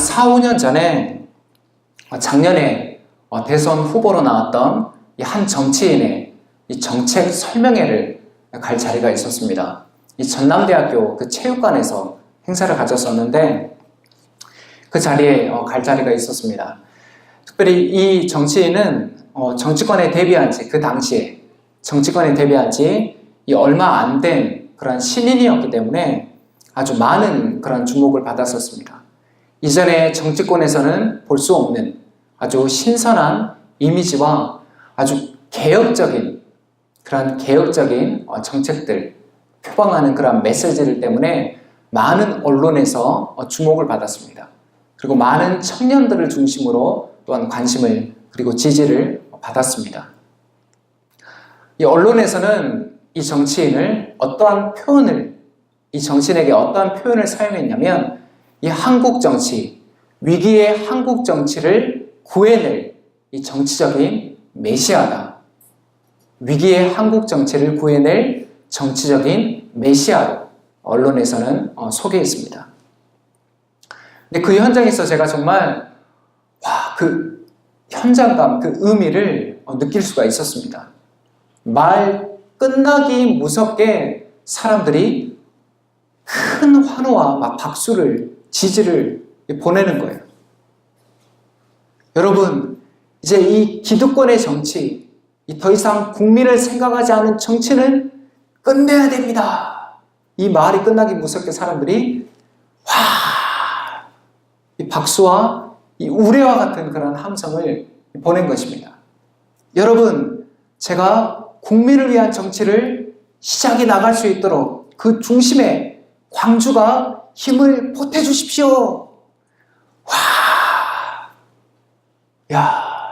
4, 5년 전에 작년에 대선 후보로 나왔던 이 한 정치인의 이 정책 설명회를 갈 자리가 있었습니다. 이 전남대학교 그 체육관에서 행사를 가졌었는데 그 자리에 갈 자리가 있었습니다. 특별히 이 정치인은 정치권에 데뷔한 지 그 당시에 정치권에 데뷔한 지 얼마 안 된 그런 신인이었기 때문에 아주 많은 그런 주목을 받았었습니다. 이전에 정치권에서는 볼 수 없는 아주 신선한 이미지와 아주 개혁적인 정책들, 표방하는 그런 메시지들 때문에 많은 언론에서 주목을 받았습니다. 그리고 많은 청년들을 중심으로 또한 관심을 그리고 지지를 받았습니다. 이 언론에서는 이 정치인에게 어떠한 표현을 사용했냐면 이 한국 정치, 위기의 한국 정치를 구해낼 이 정치적인 메시아다. 위기의 한국 정치를 구해낼 정치적인 메시아로 언론에서는 소개했습니다. 근데 그 현장에서 제가 정말 그 현장감, 그 의미를 느낄 수가 있었습니다. 말 끝나기 무섭게 사람들이 큰 환호와 막 박수를, 지지를 보내는 거예요. 여러분, 이제 이 기득권의 정치, 더 이상 국민을 생각하지 않은 정치는 끝내야 됩니다. 이 말이 끝나기 무섭게 사람들이 이 박수와 이 우레와 같은 그런 함성을 보낸 것입니다. 여러분, 제가 국민을 위한 정치를 시작해 나갈 수 있도록 그 중심에 광주가 힘을 보태주십시오.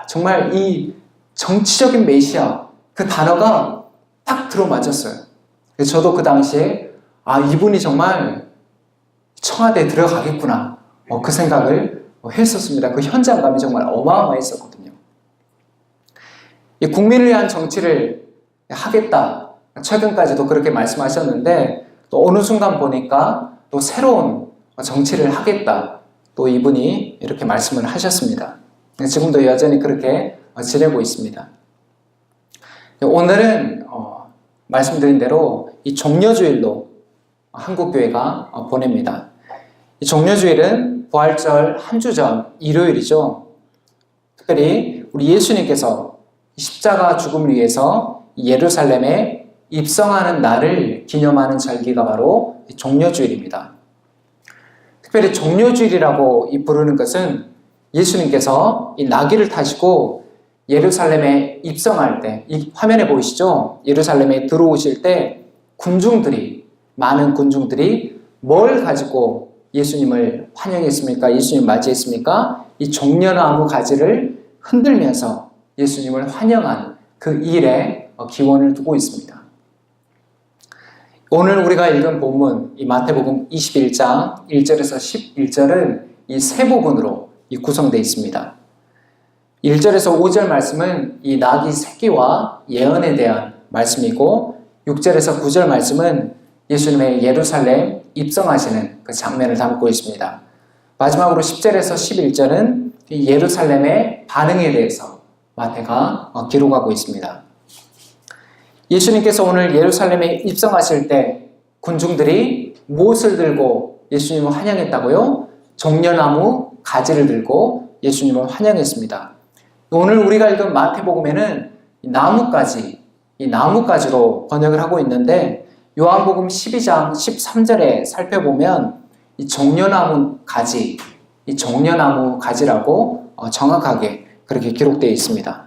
정말 이 정치적인 메시아, 그 단어가 딱 들어맞았어요. 그래서 저도 그 당시에 이분이 정말 청와대에 들어가겠구나, 그 생각을 했었습니다. 그 현장감이 정말 어마어마했었거든요. 이 국민을 위한 정치를 하겠다, 최근까지도 그렇게 말씀하셨는데 또 어느 순간 보니까 또 새로운 정치를 하겠다, 또 이분이 이렇게 말씀을 하셨습니다. 지금도 여전히 그렇게 지내고 있습니다. 오늘은 말씀드린 대로 이 종려주일로 한국교회가 보냅니다. 이 종려주일은 부활절 한 주 전 일요일이죠. 특별히 우리 예수님께서 십자가 죽음을 위해서 예루살렘에 입성하는 날을 기념하는 절기가 바로 종려주일입니다. 특별히 종려주일이라고 부르는 것은 예수님께서 이 나귀를 타시고 예루살렘에 입성할 때, 이 화면에 보이시죠? 예루살렘에 들어오실 때 많은 군중들이 뭘 가지고 예수님을 환영했습니까? 예수님 맞이했습니까? 이 종려나무 가지를 흔들면서 예수님을 환영한 그 일에 기원을 두고 있습니다. 오늘 우리가 읽은 본문, 이 마태복음 21장 1절에서 11절은 이 세 부분으로 구성되어 있습니다. 1절에서 5절 말씀은 이 나귀 새끼와 예언에 대한 말씀이고 6절에서 9절 말씀은 예수님의 예루살렘 입성하시는 그 장면을 담고 있습니다. 마지막으로 10절에서 11절은 예루살렘의 반응에 대해서 마태가 기록하고 있습니다. 예수님께서 오늘 예루살렘에 입성하실 때 군중들이 무엇을 들고 예수님을 환영했다고요? 종려나무 가지를 들고 예수님을 환영했습니다. 오늘 우리가 읽은 마태복음에는 이 나뭇가지로 번역을 하고 있는데 요한복음 12장 13절에 살펴보면 이 종려나무 가지라고 정확하게 그렇게 기록되어 있습니다.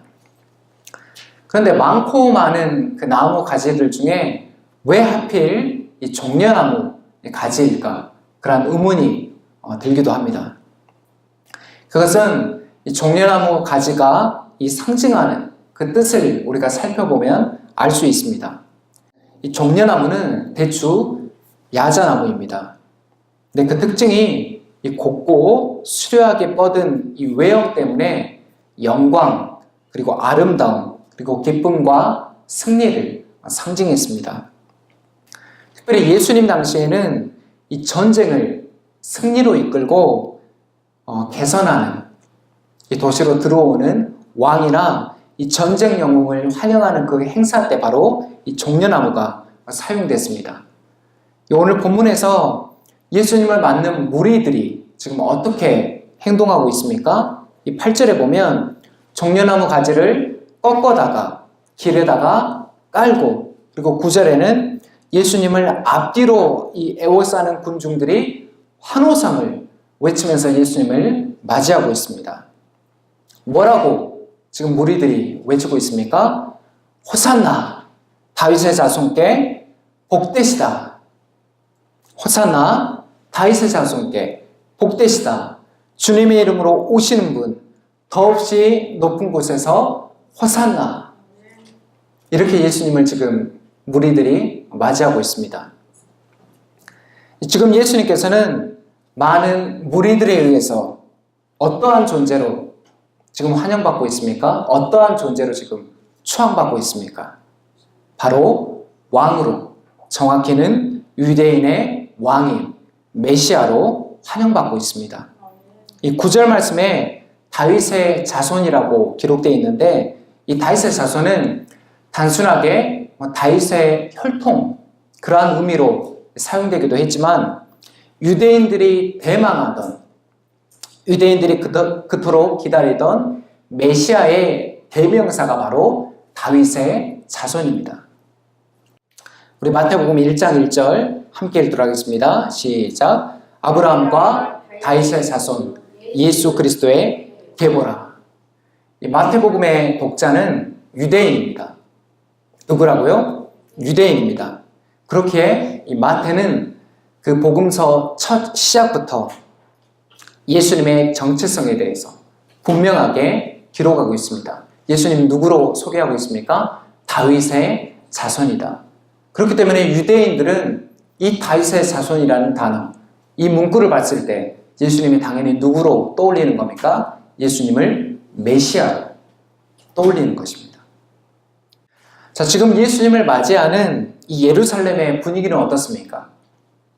그런데 많고 많은 그 나무 가지들 중에 왜 하필 이 종려나무 가지일까? 그런 의문이 들기도 합니다. 그것은 이 종려나무 가지가 이 상징하는 그 뜻을 우리가 살펴보면 알 수 있습니다. 이 종려나무는 대추 야자나무입니다. 근데 그 특징이 이 곱고 수려하게 뻗은 이 외형 때문에 영광, 그리고 아름다움, 그리고 기쁨과 승리를 상징했습니다. 특별히 예수님 당시에는 이 전쟁을 승리로 이끌고 개선하는 이 도시로 들어오는 왕이나 이 전쟁 영웅을 환영하는 그 행사 때 바로 이 종려나무가 사용됐습니다. 오늘 본문에서 예수님을 맞는 무리들이 지금 어떻게 행동하고 있습니까? 이 8절에 보면 종려나무 가지를 꺾어다가 길에다가 깔고, 그리고 9절에는 예수님을 앞뒤로 이 에워싸는 군중들이 환호성을 외치면서 예수님을 맞이하고 있습니다. 뭐라고 지금 무리들이 외치고 있습니까? 호산나 다윗의 자손께 복되시다. 호산나 다윗의 자손께 복되시다. 주님의 이름으로 오시는 분 더없이 높은 곳에서 호산나. 이렇게 예수님을 지금 무리들이 맞이하고 있습니다. 지금 예수님께서는 많은 무리들에 의해서 어떠한 존재로 지금 환영받고 있습니까? 어떠한 존재로 지금 추앙받고 있습니까? 바로 왕으로, 정확히는 유대인의 왕인 메시아로 환영받고 있습니다. 이 9절 말씀에 다윗의 자손이라고 기록되어 있는데, 이 다윗의 자손은 단순하게 다윗의 혈통, 그러한 의미로 사용되기도 했지만, 유대인들이 대망하던, 유대인들이 그토록 기다리던 메시아의 대명사가 바로 다윗의 자손입니다. 우리 마태복음 1장 1절 함께 읽도록 하겠습니다. 시작. 아브라함과 다윗의 자손 예수 그리스도의 계보라. 마태복음의 독자는 유대인입니다. 누구라고요? 유대인입니다. 그렇기에 이 마태는 그 복음서 첫 시작부터 예수님의 정체성에 대해서 분명하게 기록하고 있습니다. 예수님 누구로 소개하고 있습니까? 다윗의 자손이다. 그렇기 때문에 유대인들은 이 다윗의 자손이라는 단어, 이 문구를 봤을 때 예수님이 당연히 누구로 떠올리는 겁니까? 예수님을 메시아로 떠올리는 것입니다. 자, 지금 예수님을 맞이하는 이 예루살렘의 분위기는 어떻습니까?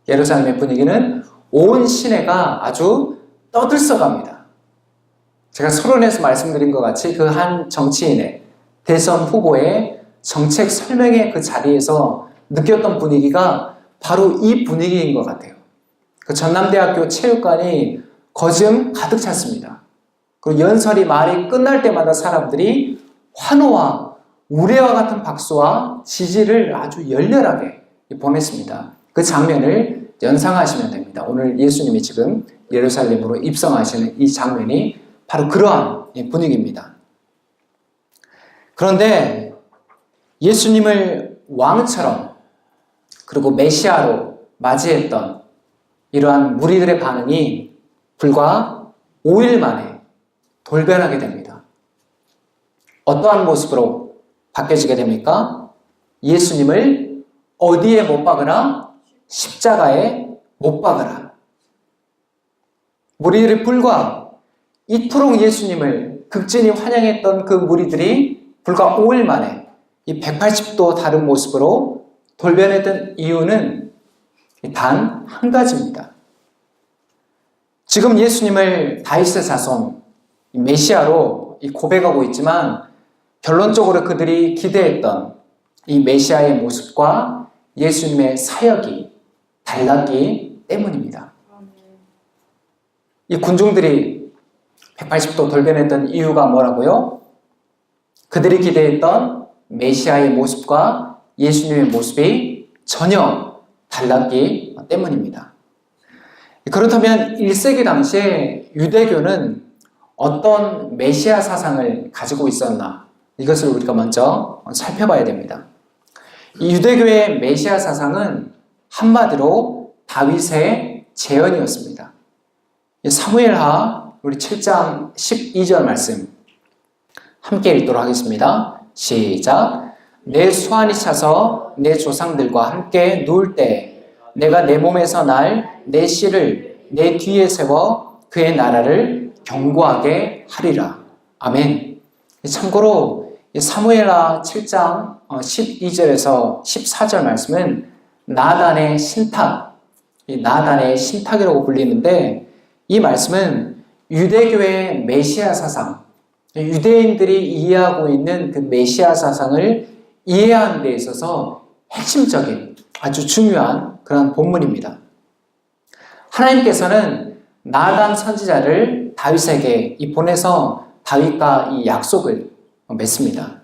예루살렘의 분위기는 온 시내가 아주 떠들썩합니다. 제가 서론에서 말씀드린 것 같이 그 한 정치인의 대선 후보의 정책 설명의 그 자리에서 느꼈던 분위기가 바로 이 분위기인 것 같아요. 그 전남대학교 체육관이 거즘 가득 찼습니다. 그리고 연설이 말이 끝날 때마다 사람들이 환호와 우레와 같은 박수와 지지를 아주 열렬하게 보냈습니다. 그 장면을 연상하시면 됩니다. 오늘 예수님이 지금 예루살렘으로 입성하시는 이 장면이 바로 그러한 분위기입니다. 그런데 예수님을 왕처럼 그리고 메시아로 맞이했던 이러한 무리들의 반응이 불과 5일 만에 돌변하게 됩니다. 어떠한 모습으로 바뀌어지게 됩니까? 예수님을 어디에 못 박으라? 십자가에 못 박으라. 무리들이 불과 이토록 예수님을 극진히 환영했던 그 무리들이 불과 5일 만에 이 180도 다른 모습으로 돌변했던 이유는 단 한 가지입니다. 지금 예수님을 다윗의 자손, 메시아로 고백하고 있지만 결론적으로 그들이 기대했던 이 메시아의 모습과 예수님의 사역이 달랐기 때문입니다. 이 군중들이 180도 돌변했던 이유가 뭐라고요? 그들이 기대했던 메시아의 모습과 예수님의 모습이 전혀 달랐기 때문입니다. 그렇다면 1세기 당시에 유대교는 어떤 메시아 사상을 가지고 있었나? 이것을 우리가 먼저 살펴봐야 됩니다. 이 유대교의 메시아 사상은 한마디로 다윗의 재현이었습니다. 사무엘하 우리 7장 12절 말씀 함께 읽도록 하겠습니다. 시작. 내 수완이 차서 내 조상들과 함께 누울 때 내가 내 몸에서 날 내 씨를 내 뒤에 세워 그의 나라를 견고하게 하리라. 아멘. 참고로 사무엘하 7장 12절에서 14절 말씀은 나단의 신탁, 나단의 신탁이라고 불리는데 이 말씀은 유대교의 메시아 사상, 유대인들이 이해하고 있는 그 메시아 사상을 이해하는 데 있어서 핵심적인 아주 중요한 그런 본문입니다. 하나님께서는 나단 선지자를 다윗에게 보내서 다윗과 이 약속을 맺습니다.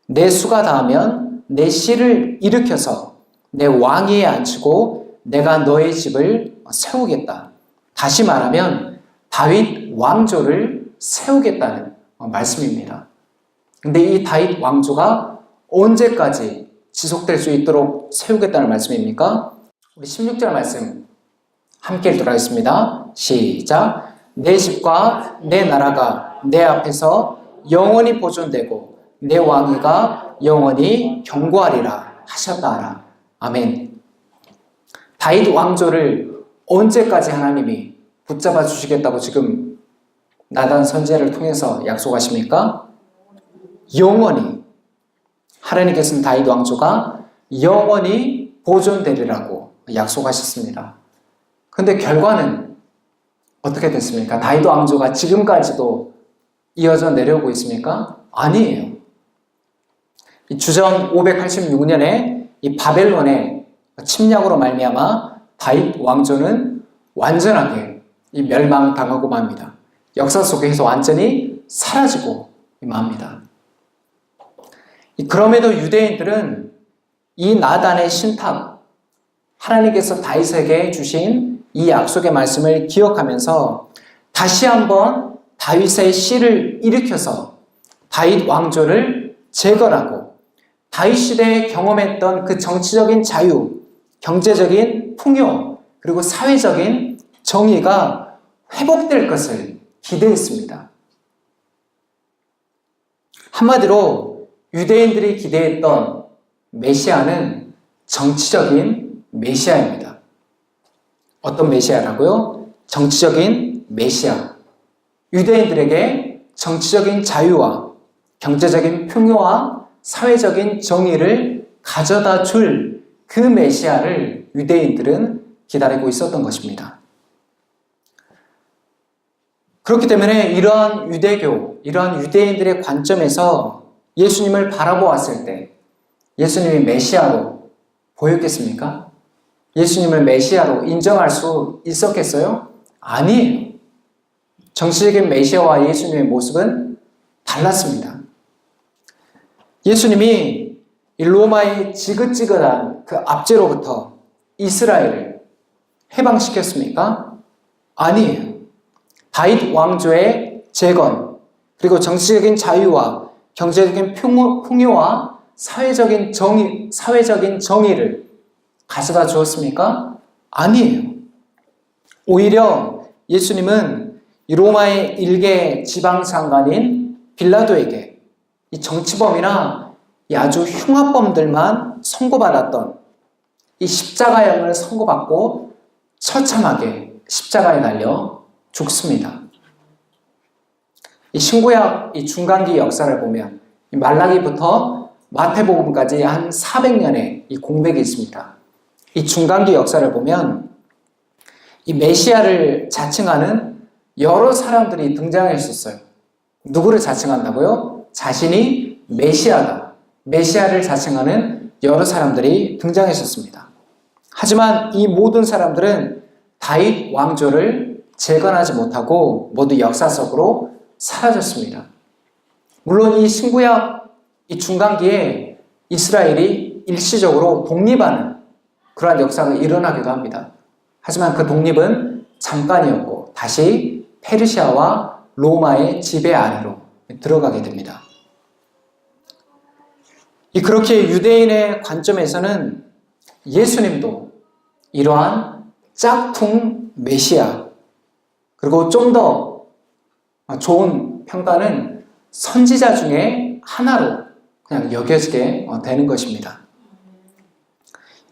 내 수가 닿으면 내 씨를 일으켜서 내 왕위에 앉히고 내가 너의 집을 세우겠다. 다시 말하면 다윗 왕조를 세우겠다는 말씀입니다. 근데 이 다윗 왕조가 언제까지 지속될 수 있도록 세우겠다는 말씀입니까? 우리 16절 말씀 함께 읽도록 하겠습니다. 시작. 내 집과 내 나라가 내 앞에서 영원히 보존되고 내 왕위가 영원히 경고하리라 하셨다 하라. 아멘. 다윗 왕조를 언제까지 하나님이 붙잡아 주시겠다고 지금 나단 선지자를 통해서 약속하십니까? 영원히. 하나님께서는 다윗 왕조가 영원히 보존되리라고 약속하셨습니다. 그런데 결과는 어떻게 됐습니까? 다윗 왕조가 지금까지도 이어져 내려오고 있습니까? 아니에요. 주전 586년에 이 바벨론의 침략으로 말미암아 다윗 왕조는 완전하게 멸망당하고 맙니다. 역사 속에서 완전히 사라지고 맙니다. 그럼에도 유대인들은 이 나단의 신탁, 하나님께서 다윗에게 주신 이 약속의 말씀을 기억하면서 다시 한번 다윗의 씨를 일으켜서 다윗 왕조를 재건하고 다윗 시대에 경험했던 그 정치적인 자유, 경제적인 풍요, 그리고 사회적인 정의가 회복될 것을 기대했습니다. 한마디로 유대인들이 기대했던 메시아는 정치적인 메시아입니다. 어떤 메시아라고요? 정치적인 메시아. 유대인들에게 정치적인 자유와 경제적인 풍요와 사회적인 정의를 가져다 줄 그 메시아를 유대인들은 기다리고 있었던 것입니다. 그렇기 때문에 이러한 유대교, 이러한 유대인들의 관점에서 예수님을 바라보았을 때 예수님이 메시아로 보였겠습니까? 예수님을 메시아로 인정할 수 있었겠어요? 아니에요. 정치적인 메시아와 예수님의 모습은 달랐습니다. 예수님이 로마의 지긋지긋한 그 압제로부터 이스라엘을 해방시켰습니까? 아니에요. 다윗 왕조의 재건, 그리고 정치적인 자유와 경제적인 풍요와 사회적인 정의를 가져다 주었습니까? 아니에요. 오히려 예수님은 이 로마의 일개 지방장관인 빌라도에게 이 정치범이나 이 아주 흉악범들만 선고받았던 이 십자가형을 선고받고 처참하게 십자가에 달려 죽습니다. 이 신구약 이 중간기 역사를 보면 이 말라기부터 마태복음까지 한 400년의 이 공백이 있습니다. 이 중간기 역사를 보면 이 메시아를 자칭하는 여러 사람들이 등장했었어요. 누구를 자칭한다고요? 자신이 메시아다. 메시아를 자칭하는 여러 사람들이 등장했었습니다. 하지만 이 모든 사람들은 다윗 왕조를 재건하지 못하고 모두 역사 속으로 사라졌습니다. 물론 이 신구약 이 중간기에 이스라엘이 일시적으로 독립하는 그러한 역사가 일어나기도 합니다. 하지만 그 독립은 잠깐이었고 다시 페르시아와 로마의 지배 아래로 들어가게 됩니다. 그렇게 유대인의 관점에서는 예수님도 이러한 짝퉁 메시아, 그리고 좀 더 좋은 평가는 선지자 중에 하나로 그냥 여겨지게 되는 것입니다.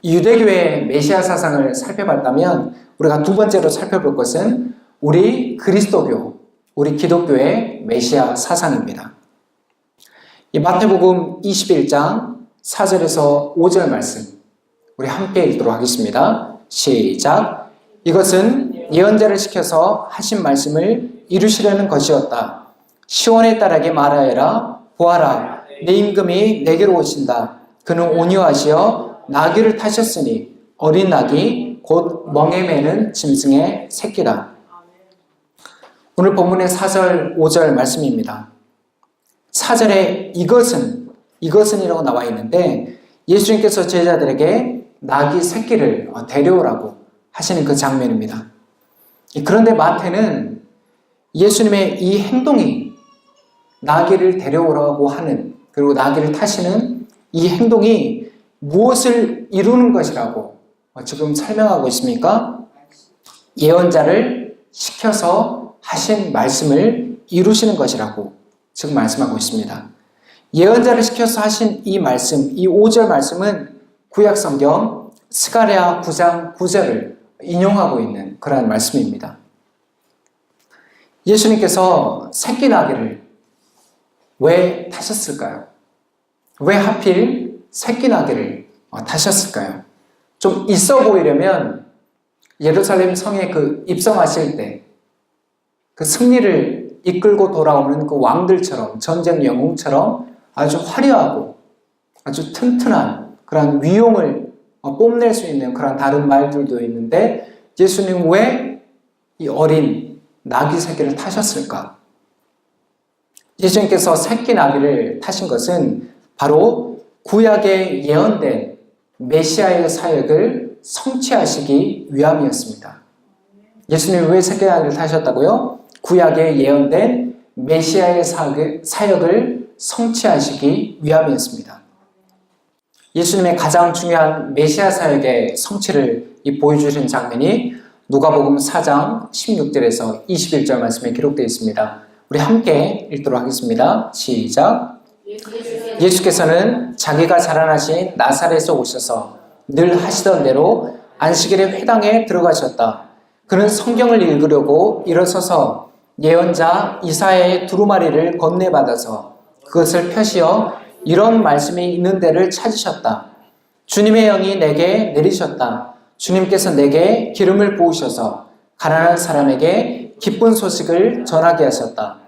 유대교의 메시아 사상을 살펴봤다면 우리가 두 번째로 살펴볼 것은 우리 그리스도교, 우리 기독교의 메시아 사상입니다. 이 마태복음 21장 4절에서 5절 말씀 우리 함께 읽도록 하겠습니다. 시작. 이것은 예언자를 시켜서 하신 말씀을 이루시려는 것이었다. 시온에 딸에게 말하여라. 보아라, 내 임금이 내게로 오신다. 그는 온유하시어 나귀를 타셨으니 어린 낙이 곧 멍에 매는 짐승의 새끼다. 오늘 본문의 4절, 5절 말씀입니다. 4절에 이것은이라고 나와 있는데 예수님께서 제자들에게 나귀 새끼를 데려오라고 하시는 그 장면입니다. 그런데 마태는 예수님의 이 행동이 나귀를 데려오라고 하는, 그리고 나귀를 타시는 이 행동이 무엇을 이루는 것이라고 지금 설명하고 있습니까? 예언자를 시켜서 하신 말씀을 이루시는 것이라고 지금 말씀하고 있습니다. 예언자를 시켜서 하신 이 말씀, 이 5절 말씀은 구약성경 스가랴 9장 9절을 인용하고 있는 그러한 말씀입니다. 예수님께서 새끼 나귀를 왜 타셨을까요? 왜 하필 새끼 나귀를 타셨을까요? 좀 있어 보이려면 예루살렘 성에 그 입성하실 때 그 승리를 이끌고 돌아오는 그 왕들처럼, 전쟁 영웅처럼 아주 화려하고 아주 튼튼한 그런 위용을 뽐낼 수 있는 그런 다른 말들도 있는데 예수님 왜 이 어린 나귀 새끼를 타셨을까? 예수님께서 새끼 나귀를 타신 것은 바로 구약에 예언된 메시아의 사역을 성취하시기 위함이었습니다. 예수님이 왜 새끼 나귀를 타셨다고요? 구약에 예언된 메시아의 사역을 성취하시기 위함이었습니다. 예수님의 가장 중요한 메시아 사역의 성취를 보여주신 장면이 누가복음 4장 16절에서 21절 말씀에 기록되어 있습니다. 우리 함께 읽도록 하겠습니다. 시작. 예수께서는 자기가 자라나신 나사렛에 오셔서 늘 하시던 대로 안식일에 회당에 들어가셨다. 그는 성경을 읽으려고 일어서서 예언자 이사야의 두루마리를 건네받아서 그것을 펴시어 이런 말씀이 있는 데를 찾으셨다. 주님의 영이 내게 내리셨다. 주님께서 내게 기름을 부으셔서 가난한 사람에게 기쁜 소식을 전하게 하셨다.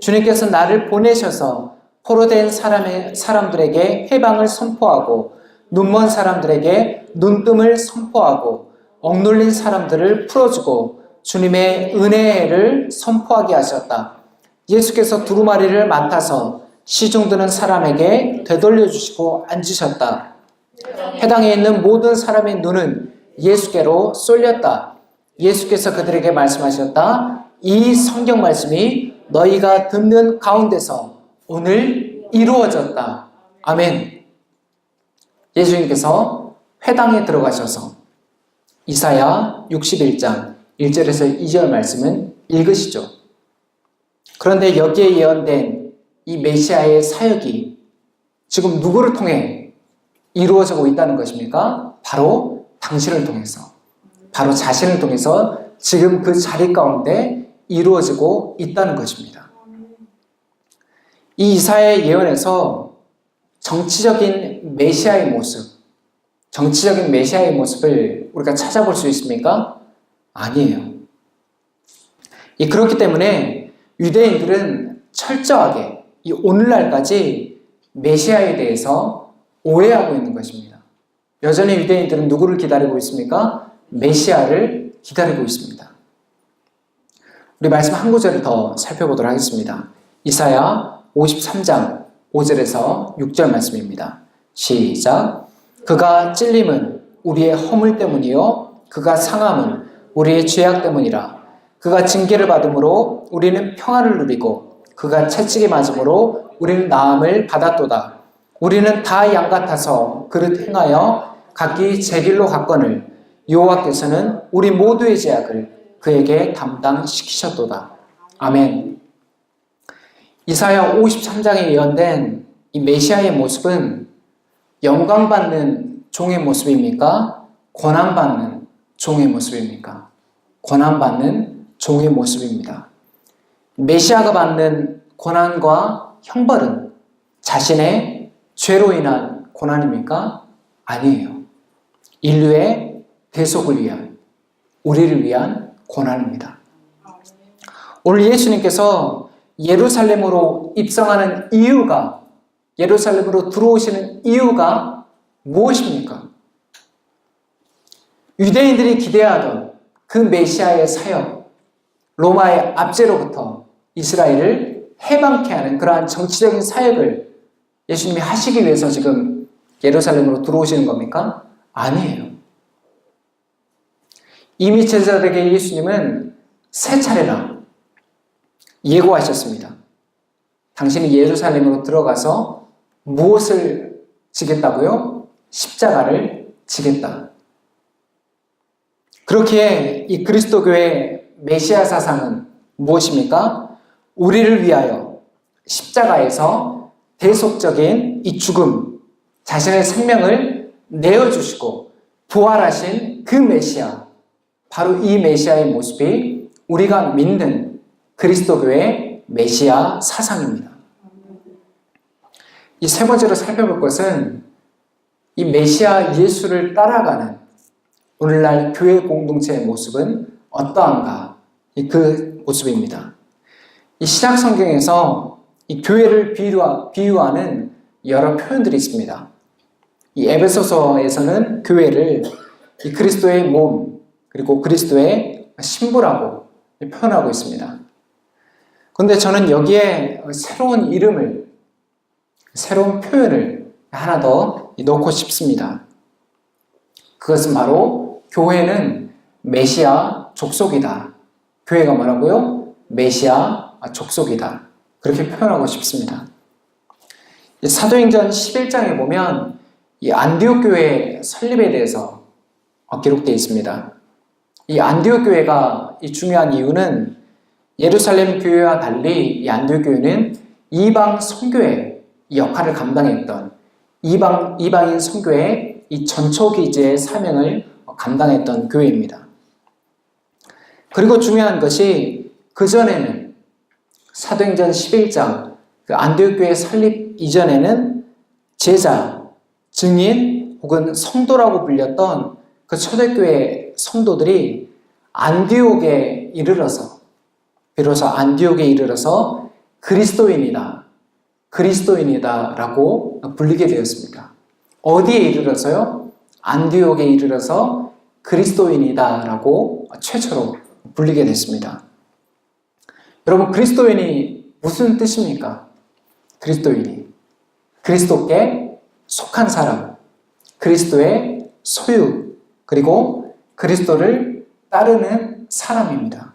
주님께서 나를 보내셔서 포로된 사람들에게 해방을 선포하고 눈먼 사람들에게 눈뜸을 선포하고 억눌린 사람들을 풀어주고 주님의 은혜를 선포하게 하셨다. 예수께서 두루마리를 맡아서 시중 드는 사람에게 되돌려 주시고 앉으셨다. 해당에 있는 모든 사람의 눈은 예수께로 쏠렸다. 예수께서 그들에게 말씀하셨다. 이 성경 말씀이 너희가 듣는 가운데서 오늘 이루어졌다. 아멘. 예수님께서 회당에 들어가셔서 이사야 61장 1절에서 2절 말씀은 읽으시죠. 그런데 여기에 예언된 이 메시아의 사역이 지금 누구를 통해 이루어지고 있다는 것입니까? 바로 당신을 통해서, 바로 자신을 통해서 지금 그 자리 가운데 이루어지고 있다는 것입니다. 이 이사야의 예언에서 정치적인 메시아의 모습을 우리가 찾아볼 수 있습니까? 아니에요. 그렇기 때문에 유대인들은 철저하게 이 오늘날까지 메시아에 대해서 오해하고 있는 것입니다. 여전히 유대인들은 누구를 기다리고 있습니까? 메시아를 기다리고 있습니다. 우리 말씀 한 구절을 더 살펴보도록 하겠습니다. 이사야 53장 5절에서 6절 말씀입니다. 시작. 그가 찔림은 우리의 허물 때문이요 그가 상함은 우리의 죄악 때문이라. 그가 징계를 받음으로 우리는 평안을 누리고 그가 채찍에 맞음으로 우리는 나음을 받았도다. 우리는 다 양 같아서 그릇 행하여 각기 제 길로 갔거늘 여호와께서는 우리 모두의 죄악을 그에게 담당시키셨도다. 아멘. 이사야 53장에 예언된 이 메시아의 모습은 영광받는 종의 모습입니까? 고난받는 종의 모습입니까? 고난받는 종의 모습입니다. 메시아가 받는 고난과 형벌은 자신의 죄로 인한 고난입니까? 아니에요. 인류의 대속을 위한, 우리를 위한 고난입니다. 오늘 예수님께서 예루살렘으로 입성하는 이유가, 예루살렘으로 들어오시는 이유가 무엇입니까? 유대인들이 기대하던 그 메시아의 사역, 로마의 압제로부터 이스라엘을 해방케 하는 그러한 정치적인 사역을 예수님이 하시기 위해서 지금 예루살렘으로 들어오시는 겁니까? 아니에요. 이미 제자들에게 예수님은 세 차례나 예고하셨습니다. 당신이 예루살렘으로 들어가서 무엇을 지겠다고요? 십자가를 지겠다. 그렇기에 이 그리스도교의 메시아 사상은 무엇입니까? 우리를 위하여 십자가에서 대속적인 이 죽음, 자신의 생명을 내어주시고 부활하신 그 메시아, 바로 이 메시아의 모습이 우리가 믿는 그리스도교의 메시아 사상입니다. 이 세 번째로 살펴볼 것은 이 메시아 예수를 따라가는 오늘날 교회 공동체의 모습은 어떠한가? 그 모습입니다. 이 신약 성경에서 이 교회를 비유하는 여러 표현들이 있습니다. 이 에베소서에서는 교회를 이 그리스도의 몸, 그리고 그리스도의 신부라고 표현하고 있습니다. 그런데 저는 여기에 새로운 이름을, 새로운 표현을 하나 더 넣고 싶습니다. 그것은 바로 교회는 메시아 족속이다. 교회가 뭐라고요? 메시아 족속이다. 그렇게 표현하고 싶습니다. 사도행전 11장에 보면 이 안디옥 교회의 설립에 대해서 기록되어 있습니다. 이 안디옥 교회가 이 중요한 이유는 예루살렘 교회와 달리 이 안디옥 교회는 이방 선교의 역할을 감당했던 이방인 선교의 이 전초기지의 사명을 감당했던 교회입니다. 그리고 중요한 것이 그전에는 사도행전 11장 그 안디옥 교회 설립 이전에는 제자, 증인 혹은 성도라고 불렸던 그 초대교회 성도들이 안디옥에 이르러서 비로소 안디옥에 이르러서 그리스도인이다라고 불리게 되었습니다. 어디에 이르러서요? 안디옥에 이르러서 그리스도인이다라고 최초로 불리게 됐습니다. 여러분, 그리스도인이 무슨 뜻입니까? 그리스도인이 그리스도께 속한 사람, 그리스도의 소유, 그리고 그리스도를 따르는 사람입니다.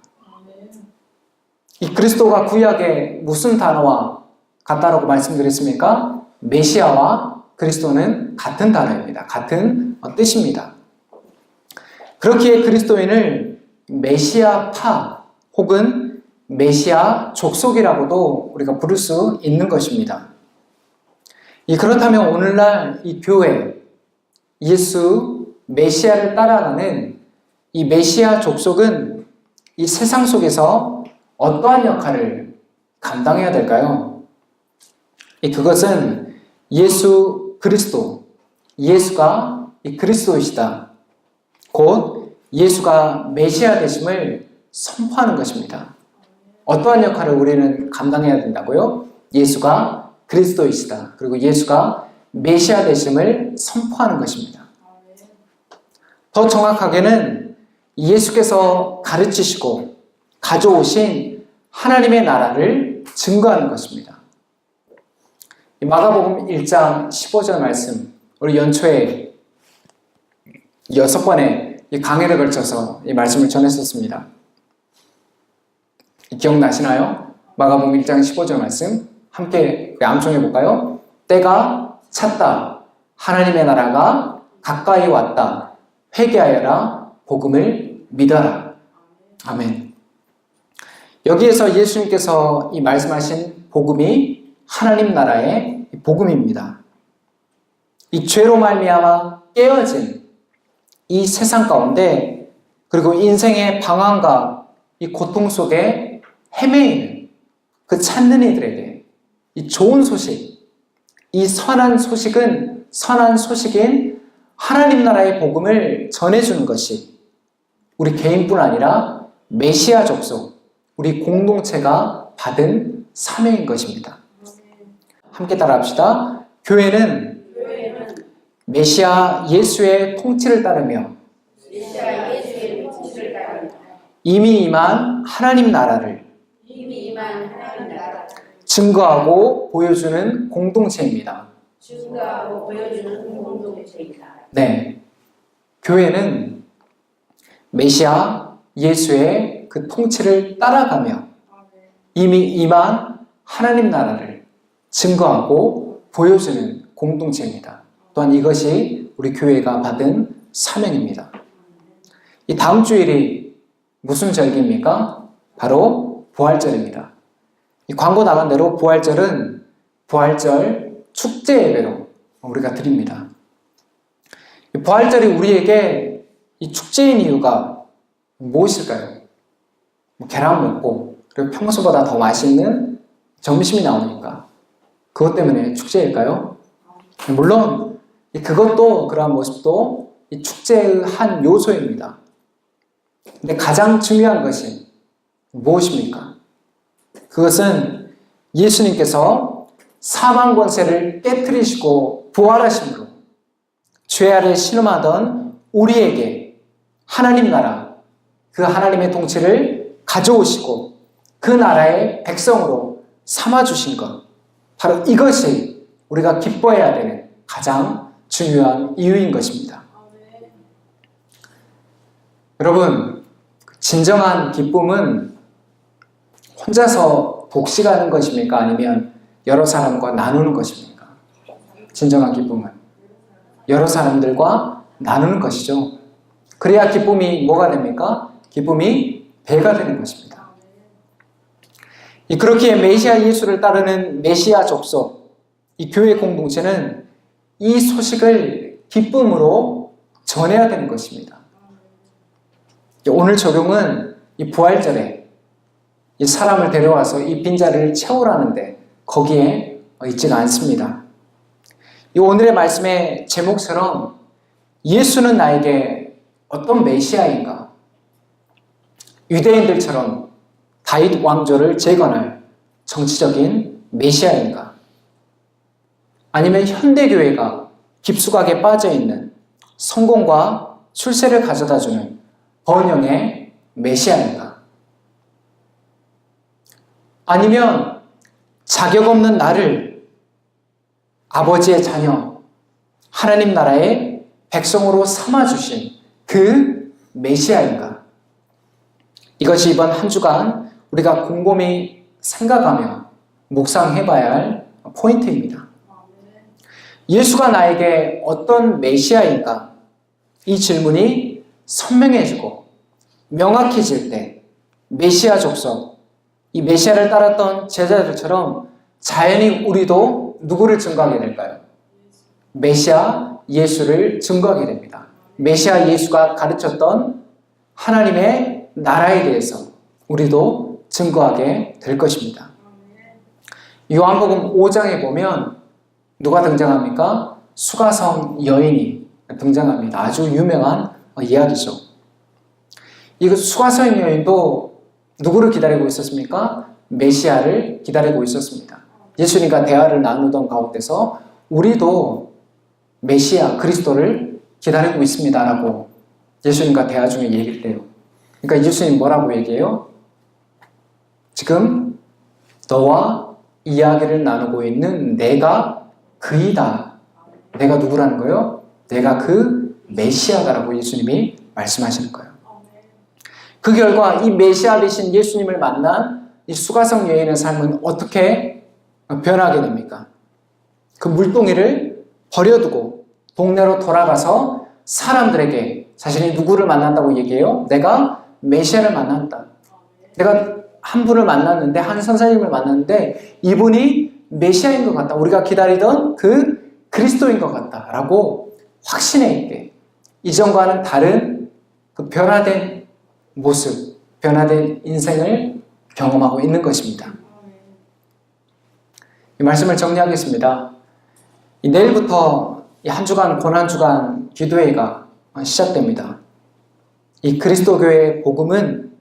이 그리스도가 구약에 무슨 단어와 같다라고 말씀드렸습니까? 메시아와 그리스도는 같은 단어입니다. 같은 뜻입니다. 그렇기에 그리스도인을 메시아파 혹은 메시아 족속이라고도 우리가 부를 수 있는 것입니다. 그렇다면 오늘날 이 교회, 예수 메시아를 따라가는 이 메시아 족속은 이 세상 속에서 어떠한 역할을 감당해야 될까요? 그것은 예수 그리스도, 예수가 이 그리스도이시다. 곧 예수가 메시아 되심을 선포하는 것입니다. 어떠한 역할을 우리는 감당해야 된다고요? 예수가 그리스도이시다. 그리고 예수가 메시아 되심을 선포하는 것입니다. 더 정확하게는 예수께서 가르치시고 가져오신 하나님의 나라를 증거하는 것입니다. 마가복음 1장 15절 말씀, 우리 연초에 6번의 이 강해를 걸쳐서 이 말씀을 전했었습니다. 기억나시나요? 마가복음 1장 15절 말씀 함께 암송해 볼까요? 때가 찼다. 하나님의 나라가 가까이 왔다. 회개하여라. 복음을 믿어라. 아멘. 여기에서 예수님께서 이 말씀하신 복음이 하나님 나라의 복음입니다. 이 죄로 말미암아 깨어진 이 세상 가운데, 그리고 인생의 방황과 이 고통 속에 헤매이는 그 찾는 이들에게 이 좋은 소식, 이 선한 소식인 하나님 나라의 복음을 전해주는 것이 우리 개인뿐 아니라 메시아 족속, 우리 공동체가 받은 사명인 것입니다. 함께 따라합시다. 교회는 메시아 예수의 통치를 따르며 이미 임한 하나님 나라를 증거하고 보여주는 공동체입니다. 네, 교회는 메시아 예수의 그 통치를 따라가며 이미 임한 하나님 나라를 증거하고 보여주는 공동체입니다. 또한 이것이 우리 교회가 받은 사명입니다. 이 다음 주일이 무슨 절기입니까? 바로 부활절입니다. 이 광고 나간 대로 부활절은 부활절 축제 예배로 우리가 드립니다. 이 부활절이 우리에게 이 축제인 이유가 무엇일까요? 계란 먹고 그리고 평소보다 더 맛있는 점심이 나오니까 그것 때문에 축제일까요? 물론 그것도 그러한 모습도 이 축제의 한 요소입니다. 근데 가장 중요한 것이 무엇입니까? 그것은 예수님께서 사망 권세를 깨뜨리시고 부활하심으로 죄 아래 신음하던 우리에게 하나님 나라, 그 하나님의 통치를 가져오시고 그 나라의 백성으로 삼아주신 것, 바로 이것이 우리가 기뻐해야 되는 가장 중요한 이유인 것입니다. 여러분, 진정한 기쁨은 혼자서 독식하는 것입니까? 아니면 여러 사람과 나누는 것입니까? 진정한 기쁨은 여러 사람들과 나누는 것이죠. 그래야 기쁨이 뭐가 됩니까? 기쁨이 배가 되는 것입니다. 그렇기에 메시아 예수를 따르는 메시아 족속, 이 교회 공동체는 이 소식을 기쁨으로 전해야 되는 것입니다. 오늘 적용은 이 부활절에 이 사람을 데려와서 이 빈자리를 채우라는데 거기에 있지가 않습니다. 이 오늘의 말씀의 제목처럼 예수는 나에게 어떤 메시아인가? 유대인들처럼 다윗 왕조를 재건할 정치적인 메시아인가? 아니면 현대교회가 깊숙하게 빠져있는 성공과 출세를 가져다주는 번영의 메시아인가? 아니면 자격 없는 나를 아버지의 자녀, 하나님 나라의 백성으로 삼아주신 그 메시아인가? 이것이 이번 한 주간 우리가 곰곰이 생각하며 묵상해봐야 할 포인트입니다. 예수가 나에게 어떤 메시아인가? 이 질문이 선명해지고 명확해질 때 메시아 족속, 이 메시아를 따랐던 제자들처럼 자연히 우리도 누구를 증거하게 될까요? 메시아 예수를 증거하게 됩니다. 메시아 예수가 가르쳤던 하나님의 나라에 대해서 우리도 증거하게 될 것입니다. 요한복음 5장에 보면 누가 등장합니까? 수가성 여인이 등장합니다. 아주 유명한 이야기죠. 이 수가성 여인도 누구를 기다리고 있었습니까? 메시아를 기다리고 있었습니다. 예수님과 대화를 나누던 가운데서 우리도 메시아 그리스도를 기다리고 있습니다라고 예수님과 대화 중에 얘기를 해요. 그러니까 예수님 뭐라고 얘기해요? 지금 너와 이야기를 나누고 있는 내가 그이다. 내가 누구라는 거예요? 내가 그 메시아다라고 예수님이 말씀하시는 거예요. 그 결과 이 메시아 되신 예수님을 만난 이 수가성 여인의 삶은 어떻게 변하게 됩니까? 그 물동이를 버려두고 동네로 돌아가서 사람들에게 자신이 누구를 만난다고 얘기해요? 내가 메시아를 만났다. 내가 한 분을 만났는데, 한 선생님을 만났는데 이분이 메시아인 것 같다. 우리가 기다리던 그 그리스도인 것 같다. 라고 확신에 있게 이전과는 다른 그 변화된 모습, 변화된 인생을 경험하고 있는 것입니다. 이 말씀을 정리하겠습니다. 내일부터 한 주간 고난주간 기도회가 시작됩니다. 이 그리스도교회의 복음은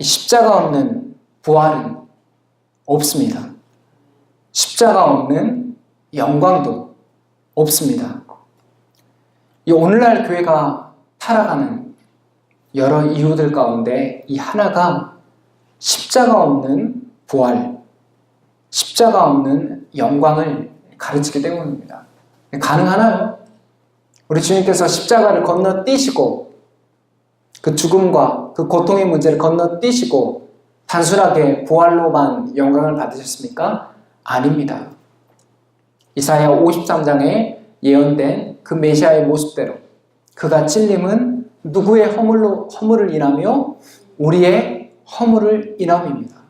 이 십자가 없는 부활은 없습니다. 십자가 없는 영광도 없습니다. 이 오늘날 교회가 타락하는 여러 이유들 가운데 이 하나가 십자가 없는 부활, 십자가 없는 영광을 가르치기 때문입니다. 가능하나요? 우리 주님께서 십자가를 건너뛰시고 그 죽음과 그 고통의 문제를 건너뛰시고 단순하게 부활로만 영광을 받으셨습니까? 아닙니다. 이사야 53장에 예언된 그 메시아의 모습대로 그가 찔림은 누구의 허물을 인하며 우리의 허물을 인함입니다.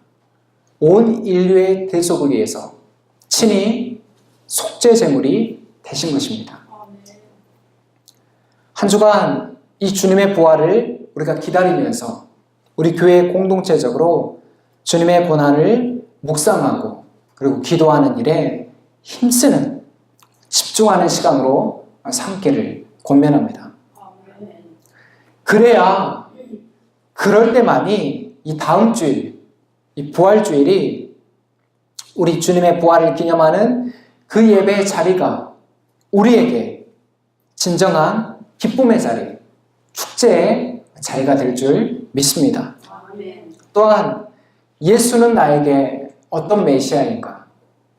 온 인류의 대속을 위해서 친히 속죄 제물이 되신 것입니다. 한 주간 이 주님의 부활을 우리가 기다리면서 우리 교회 공동체적으로 주님의 고난을 묵상하고 그리고 기도하는 일에 힘쓰는 집중하는 시간으로 삼기를 권면합니다. 그래야 그럴 때만이 이 다음 주일, 이 부활주일이 우리 주님의 부활을 기념하는 그 예배의 자리가 우리에게 진정한 기쁨의 자리, 축제의 자리가 될 줄 믿습니다. 또한 예수는 나에게 어떤 메시아인가?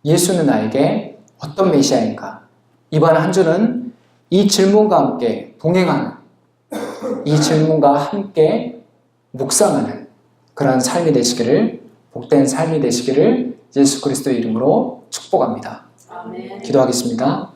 예수는 나에게 어떤 메시아인가? 이번 한 주는 이 질문과 함께 동행하는, 이 질문과 함께 묵상하는 그런 삶이 되시기를, 복된 삶이 되시기를 예수 그리스도의 이름으로 축복합니다. 아멘. 기도하겠습니다.